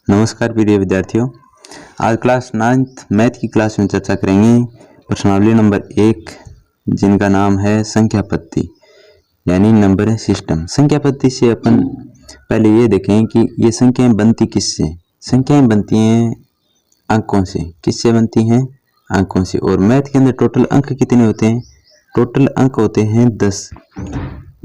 नमस्कार प्रिय विद्यार्थियों, आज क्लास 9th मैथ की क्लास में चर्चा करेंगे प्रश्नावली नंबर 1 जिनका नाम है संख्या पद्धति यानी नंबर सिस्टम। संख्या पद्धति से अपन पहले ये देखें कि ये संख्याएं बनती किससे। संख्याएं बनती हैं अंकों से। किससे बनती हैं? अंकों से। और मैथ के अंदर टोटल अंक कितने होते हैं? टोटल अंक होते हैं 10।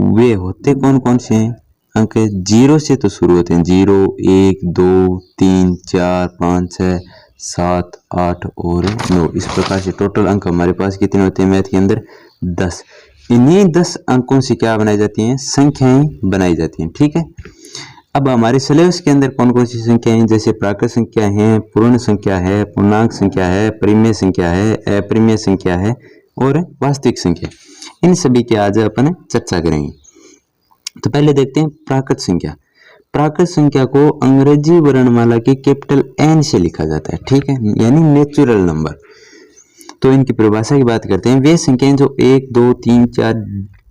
वे होते कौन कौन से हैं? अंक 0 से तो शुरू होते हैं। 0, 1, 2, 3, 4, 5, 6, 7, 8 और 9। इस प्रकार से टोटल अंक हमारे पास कितने होते हैं मैथ के अंदर? 10। इन्हीं 10 अंकों से क्या बनाई जाती हैं? संख्याएं बनाई जाती हैं। ठीक है। अब हमारे सिलेबस के अंदर कौन कौन सी संख्याएं, जैसे प्राकृत संख्या है, पूर्ण संख्या है, पूर्णांक संख्या है, परिमेय संख्या है, अपरिमेय संख्या है और वास्तविक संख्या, इन सभी की आज अपन चर्चा करेंगे। तो पहले देखते हैं प्राकृत संख्या। प्राकृत संख्या को अंग्रेजी वर्णमाला की कैपिटल एन से लिखा जाता है। ठीक है, यानी नेचुरल नंबर। तो इनकी परिभाषा की बात करते हैं। वे संख्याएं जो 1, 2, 3, 4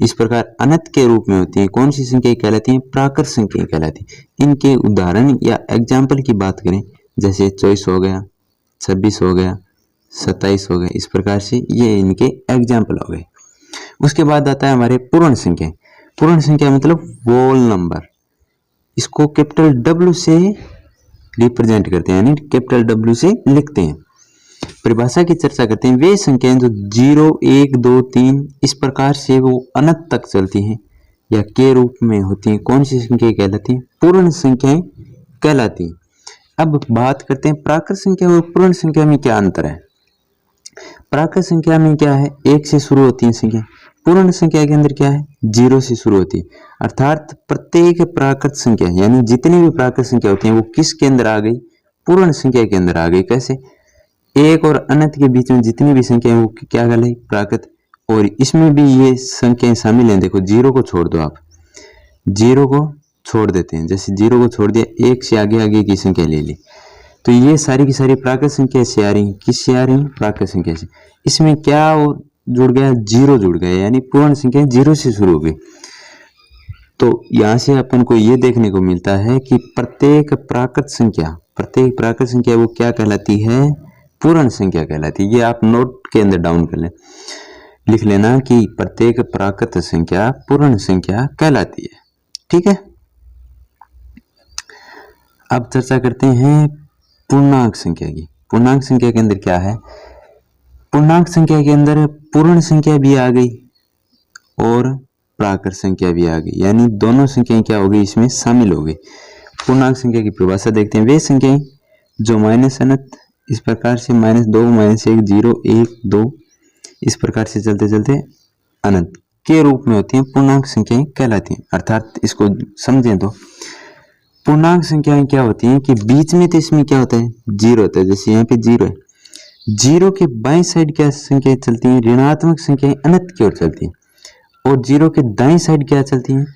इस प्रकार अनंत के रूप में होती हैं, कौन सी संख्याएं कहलाती हैं? प्राकृत संख्याएं कहलाती हैं। इनके उदाहरण या एग्जाम्पल की बात करें, जैसे 24 हो गया, 26 हो गया, 27 हो गया, इस प्रकार से ये इनके एग्जाम्पल हो गए। उसके बाद आता है हमारे पूर्ण संख्या। पूर्ण संख्या मतलब होल नंबर। इसको कैपिटल डब्ल्यू से रिप्रेजेंट करते हैं, यानी कैपिटल डब्ल्यू से लिखते हैं। परिभाषा की चर्चा करते हैं। वे संख्याएं जो 0, 1, 2, 3 इस प्रकार से वो अनंत तक चलती हैं या के रूप में होती हैं, कौन सी संख्या कहलाती हैं? पूर्ण संख्याएं कहलाती हैं। अब बात करते हैं प्राकृत संख्या और पूर्ण संख्या में क्या अंतर है। प्राकृत संख्या में क्या है? 1 से शुरू होती है संख्या। पूर्ण संख्या के अंदर क्या है? 0 से शुरू होती है। अर्थात प्रत्येक प्राकृत संख्या यानी जितनी भी प्राकृत संख्या होती है वो किसके अंदर आ गई? पूर्ण संख्या के अंदर आ गई। कैसे? 1 और अनंत के बीच में जितनी भी संख्या है वो क्या कहलाई? प्राकृत। और इसमें भी ये संख्याएं शामिल हैं। देखो 0 को छोड़ दो, आप 0 को छोड़ देते हैं। जैसे 0 को छोड़ दिया, 1 से आगे आगे की संख्या ले ली, तो ये सारी की सारी प्राकृत संख्या से आ रही है। किससे आ रही है? प्राकृत संख्या से। इसमें क्या और जुड़ गया? 0 जुड़ गया, यानी पूर्ण संख्या 0 से शुरू हो गई। तो यहां से अपन को ये देखने को मिलता है कि प्रत्येक प्राकृत संख्या वो क्या कहलाती है? पूर्ण संख्या कहलाती है। ये आप नोट के अंदर डाउन कर लें, लिख लेना कि प्रत्येक प्राकृत संख्या पूर्ण संख्या कहलाती है। ठीक है। अब चर्चा करते हैं पूर्णांक संख्या की। पूर्णांक संख्या के अंदर क्या है? पूर्णांक संख्या के अंदर पूर्ण संख्या भी आ गई और प्राकृत संख्या भी आ गई, यानी दोनों संख्याएं क्या हो गई? इसमें शामिल हो गई। पूर्णांक संख्या की परिभाषा देखते हैं। वे संख्याएं जो माइनस अनंत इस प्रकार से -2, -1, 0, 1, 2 इस प्रकार से चलते चलते अनंत के रूप में होती हैं, पूर्णांक संख्याएं कहलाती हैं। अर्थात इसको समझें तो पूर्णांक संख्याएं क्या होती हैं कि बीच में तो इसमें क्या होता है? 0 होता है। जैसे यहाँ पे 0 है, 0 के बाएं साइड क्या संख्याएं चलती हैं? ऋणात्मक संख्याएं अनंत की ओर चलती हैं। और 0 के दाएं साइड क्या चलती हैं?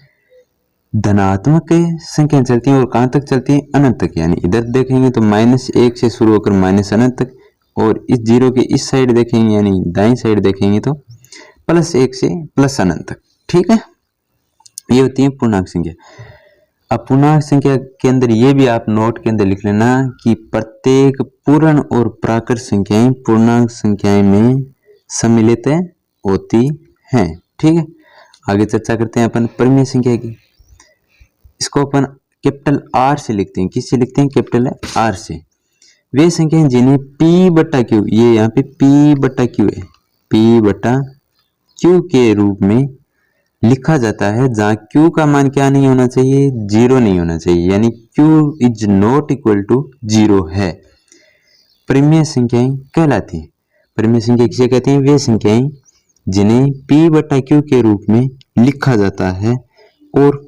धनात्मक संख्याएं चलती हैं। और कहां तक चलती हैं? अनंत तक। यानी इधर देखेंगे तो -1 से शुरू होकर माइनस अनंत तक, और इस 0 के इस साइड देखेंगे यानी दाएं साइड देखेंगे तो +1 से प्लस अनंत तक। ठीक है, ये होती है पूर्णांक संख्या। अब पूर्णांक संख्या के अंदर ये भी आप नोट के अंदर लिख लेना कि प्रत्येक पूर्ण और प्राकृत संख्याएं पूर्णांक संख्याएं में सम्मिलित होती हैं। ठीक है। आगे चर्चा करते हैं अपन परिमेय संख्या की। इसको अपन कैपिटल आर से लिखते हैं। किससे लिखते हैं? कैपिटल आर से। वे संख्याएं जिन्हें P/Q, ये यहाँ पे P/Q है, P/Q के रूप में लिखा जाता है, जहां Q का मान क्या नहीं होना चाहिए? 0 नहीं होना चाहिए, यानी Q is not equal to 0 है, परिमेय संख्याएं कहलाती हैं। परिमेय संख्या किसे कहते हैं? वे संख्याएं जिन्हें P/Q के रूप में लिखा जाता है और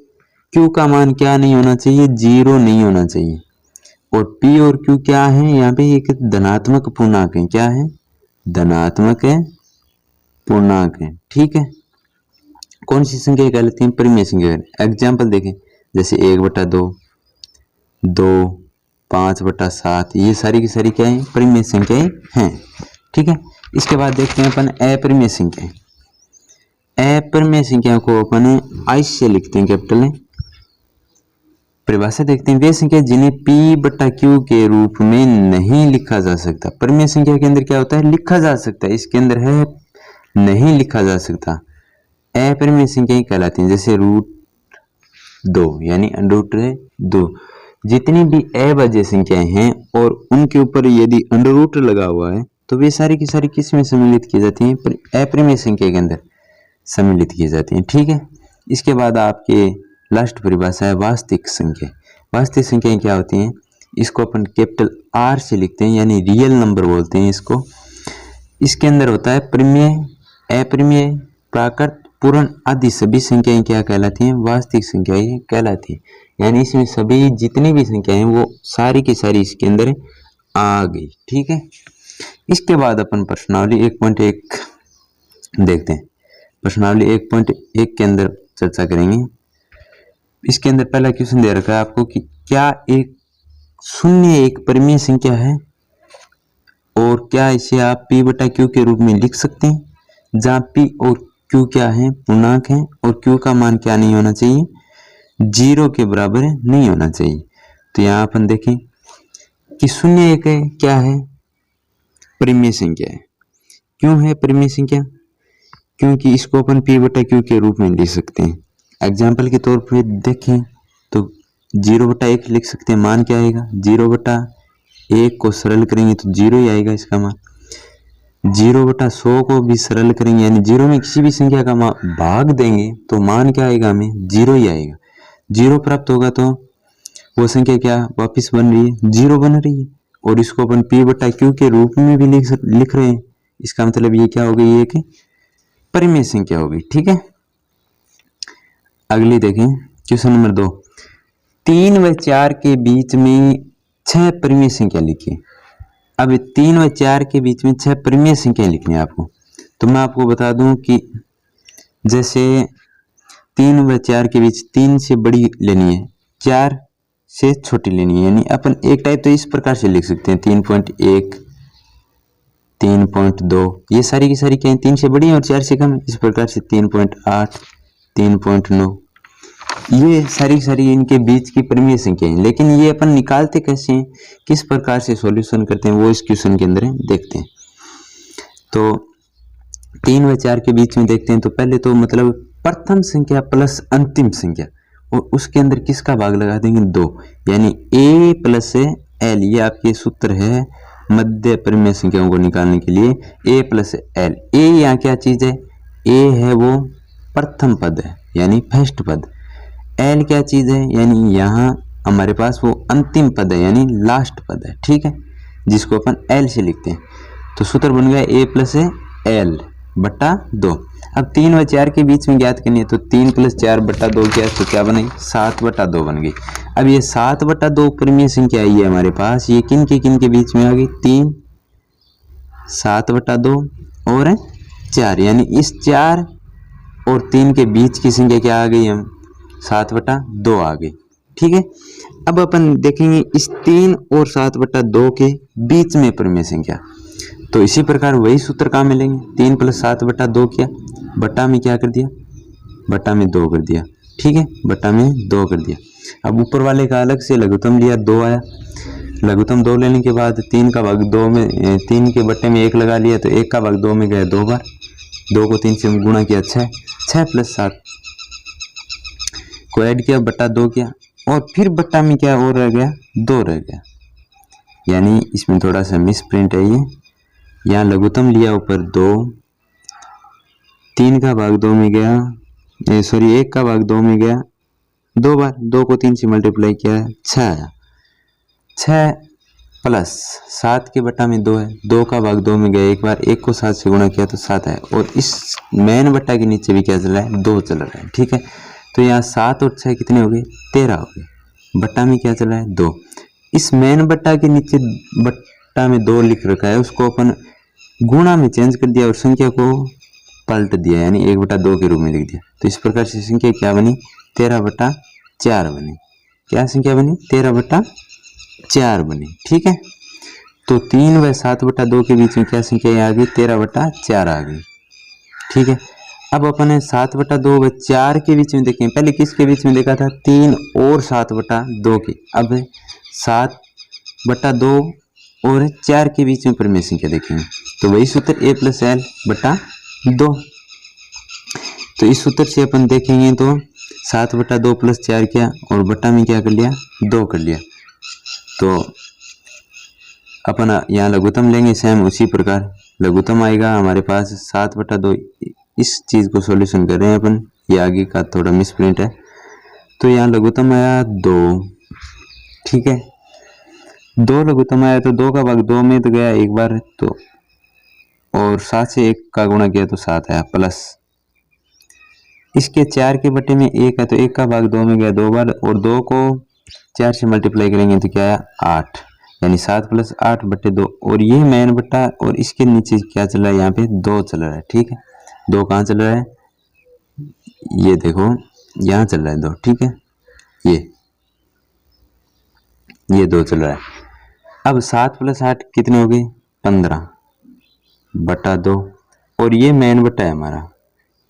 Q का मान क्या नहीं होना चाहिए? 0 नहीं होना चाहिए। और P और Q क्या है? यहाँ पे एक धनात्मक पूर्णांक है। क्या है? धनात्मक पूर्णांक है। ठीक है। कौन सी संख्या कहलाती है? परिमेय संख्या। एग्जाम्पल देखें, जैसे 1/2, 2, 5/7, ये सारी की सारी क्या है? परिमेय संख्याएं हैं। ठीक है। इसके बाद देखते हैं अपन अपरिमेय संख्याएं। अपरिमेय संख्या को अपन आई से लिखते हैं, कैपिटल परिभाषा देखते हैं, वे संख्या जिन्हें p बटा q के रूप में नहीं लिखा जा सकता। परिमेय संख्या के अंदर क्या होता है, लिखा जा सकता है, इसके अंदर है नहीं लिखा जा सकता। अपरिमेय संख्या कहलाती है, जैसे √2 यानी √2। जितनी भी अभाज्य संख्याएं हैं और उनके ऊपर यदि √ लगा हुआ है तो वे सारी की सारी किस में सम्मिलित की जाती हैं, अपरिमेय संख्या के अंदर सम्मिलित की जाती हैं। ठीक है, इसके बाद आपके लास्ट परिभाषा है वास्तविक संख्या। वास्तविक संख्याएं क्या होती हैं, इसको अपन कैपिटल R से लिखते हैं, यानी रियल नंबर बोलते हैं इसको। इसके अंदर होता है परिमेय, अपरिमेय, प्राकृत, पूर्ण आदि सभी संख्याएं क्या कहलाती हैं, वास्तविक संख्याएं कहलाती हैं। यानी इसमें सभी जितनी भी संख्याएं हैं वो सारी की सारी इसके अंदर आ गई। ठीक है, इसके बाद अपन प्रश्नावली 1.1 देखते हैं। प्रश्नावली 1.1 के अंदर चर्चा करेंगे। इसके अंदर पहला क्वेश्चन दे रखा है आपको कि क्या एक शून्य एक परिमेय संख्या है और क्या इसे आप p बटा q के रूप में लिख सकते हैं, जहाँ p और q क्या है, पूर्णांक है, और q का मान क्या नहीं होना चाहिए, 0 के बराबर नहीं होना चाहिए। तो यहाँ अपन देखें कि शून्य एक है, क्या है, परिमेय संख्या है। क्यों है परिमेय संख्या, क्योंकि इसको अपन p बटा q के रूप में लिख सकते हैं। एग्जाम्पल के तौर पर देखें तो 0/1 लिख सकते हैं, मान क्या आएगा, 0/1 को सरल करेंगे तो 0 ही आएगा इसका मान। 0/100 को भी सरल करेंगे, यानी 0 में किसी भी संख्या का भाग देंगे तो मान क्या आएगा, हमें 0 ही आएगा। 0 प्राप्त होगा तो वो संख्या क्या वापस बन रही है, 0 बन रही है, और इसको अपन p बटा q के रूप में भी लिख रहे हैं। इसका मतलब ये क्या हो गई, ये कि परिमेय संख्या हो गई। ठीक है, अगली देखें क्वेश्चन नंबर 2, 3 व 4 के बीच में 6 परिमेय संख्या लिखिए। अब 3 व 4 के बीच में 6 परिमेय संख्या लिखनी है आपको। तो मैं आपको बता दूं कि जैसे 3 व 4 के बीच 3 से बड़ी लेनी है, 4 से छोटी लेनी है, यानी अपन एक टाइप तो इस प्रकार से लिख सकते हैं 3.1, 3.2, ये सारी की सारी क्या है, 3 से बड़ी है और 4 से कम है। इस प्रकार से 3.8, 3.9, ये सारी इनके बीच की परिमेय संख्या है। लेकिन ये अपन निकालते कैसे हैं, किस प्रकार से सॉल्यूशन करते हैं, वो इस क्वेश्चन के अंदर देखते हैं। तो 3 व 4 के बीच में देखते हैं तो पहले तो मतलब प्रथम संख्या प्लस अंतिम संख्या, और उसके अंदर किसका भाग लगा देंगे, 2, यानी a प्लस l। ये आपके सूत्र है मध्य परिमेय संख्याओं को निकालने के लिए, a प्लस l। a यहाँ क्या चीज है, a है वो प्रथम पद है यानी फर्स्ट पद, l क्या चीज है, यानी यहाँ हमारे पास वो अंतिम पद है यानी लास्ट पद है। ठीक है, जिसको अपन l से लिखते हैं। तो सूत्र बन गया a प्लस l बटा 2। अब 3 व 4 के बीच में ज्ञात करनी है तो 3 + 4 बटा 2 क्या, तो क्या बनाई, 7 बटा 2 बन गई। अब ये 7 बटा 2 परिमेय संख्या आई है हमारे पास, ये किन के बीच में आ गई, 3, 7 बटा 2 और 4, यानी इस 4 और 3 के बीच की संख्या क्या आ गई, हम 7 बटा 2 आ गई। ठीक है, अब अपन देखेंगे इस 3 और 7 बटा 2 के बीच में परिमेय संख्या। तो इसी प्रकार वही सूत्र काम में लेंगे, 3 + 7 बटा 2 किया, बटा में क्या कर दिया, बटा में 2 कर दिया। ठीक है, बटा में 2 कर दिया। अब ऊपर वाले का अलग से लघुत्तम लिया, 2 आया। लघुत्तम 2 लेने के बाद 3 का भाग 2 में, 3 के बट्टे में 1 लगा लिया तो 1 का भाग 2 में गया 2 बार, 2 को 3 से गुणा किया 6, 6 + 7 को ऐड किया, बटा 2 किया, और फिर बट्टा में क्या और रह गया, 2 रह गया। यानी इसमें थोड़ा सा मिस प्रिंट है, ये यहाँ लघुत्तम लिया ऊपर 2, 3 का भाग 2 में गया, सॉरी 1 का भाग 2 में गया 2 बार, 2 को 3 से मल्टीप्लाई किया 6 आया, 6 + 7 के बटा में 2 है, 2 का भाग 2 में गया 1 बार, 1 को 7 से गुणा किया तो 7 है, और इस मेन बट्टा के नीचे भी क्या चल रहा है, 2 चल रहा है। ठीक है, तो यहाँ 7 और 6 कितने हो गए, 13 हो गए, बट्टा में क्या चल रहा है, 2। इस मेन बट्टा के नीचे बट्टा में 2 लिख रखा है, उसको अपन गुणा में चेंज कर दिया और संख्या को पलट दिया, यानी 1 बटा 2 के रूप में लिख दिया। तो इस प्रकार से संख्या क्या बनी, 13 बटा 4 बनी। क्या संख्या बनी, 13 बटा 4 बनी। ठीक है, तो 3 व 7 बटा 2 के बीच में क्या संख्या आ गई, 13 बटा 4 आ गई। ठीक है, अब अपन ने 7/2 व 4 के बीच में देखें, पहले किसके बीच में देखा था, 3 और 7/2 के। अब 7/2 और 4 के बीच में परिमेय संख्या देखेंगे तो वही सूत्र a + l/2। तो इस सूत्र से अपन देखेंगे तो 7/2 + 4 किया और बटा में क्या कर लिया, 2 कर लिया। तो अपन यहाँ लघुत्तम लेंगे, सेम उसी प्रकार लघुत्तम आएगा हमारे पास 7/2। इस चीज को सॉल्यूशन कर रहे हैं अपन, ये आगे का थोड़ा मिसप्रिंट है। तो यहाँ लघुत्तम आया 2, ठीक है, 2 लघुत्तम आया तो 2 का भाग 2 में तो गया एक बार, तो और 7 से 1 का गुणा किया तो 7 आया, प्लस इसके 4 के बटे में 1 है तो 1 का भाग 2 में गया 2 बार, और 2 को 4 से मल्टीप्लाई करेंगे तो क्या आया 8, यानी 7 + 8/2। और ये मैन बट्टा और इसके नीचे क्या चल रहा है, यहाँ पे 2 चल रहा है, ठीक है। 2 कहाँ चल रहा है, ये देखो यहाँ चल रहा है 2, ठीक है, ये 2 चल रहा है। अब 7 + 8 कितने हो गए, 15/2, और ये मैन बट्टा है हमारा।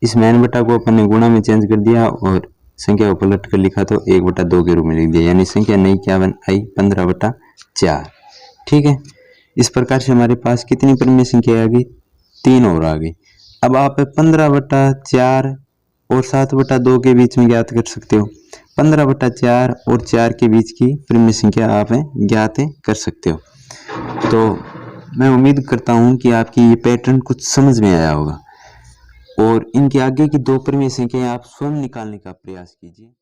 इस मैन बट्टा को अपन ने गुणा में चेंज कर दिया और संख्या को पलट कर लिखा तो 1/2 के रूप में लिख दिया, यानी संख्या नई क्या आई, 15/4, ठीक है। इस प्रकार से हमारे पास कितनी परिमेय संख्या आ गई, 3 और आ गई। अब आप 15/4 और 7/2 के बीच में ज्ञात कर सकते हो। 15/4 और 4 के बीच की परिमेय संख्या आप ज्ञात कर सकते हो। तो मैं उम्मीद करता हूं कि आपकी ये पैटर्न कुछ समझ में आया होगा और इनके आगे की 2 परिमेय संख्याएं आप स्वयं निकालने का प्रयास कीजिए।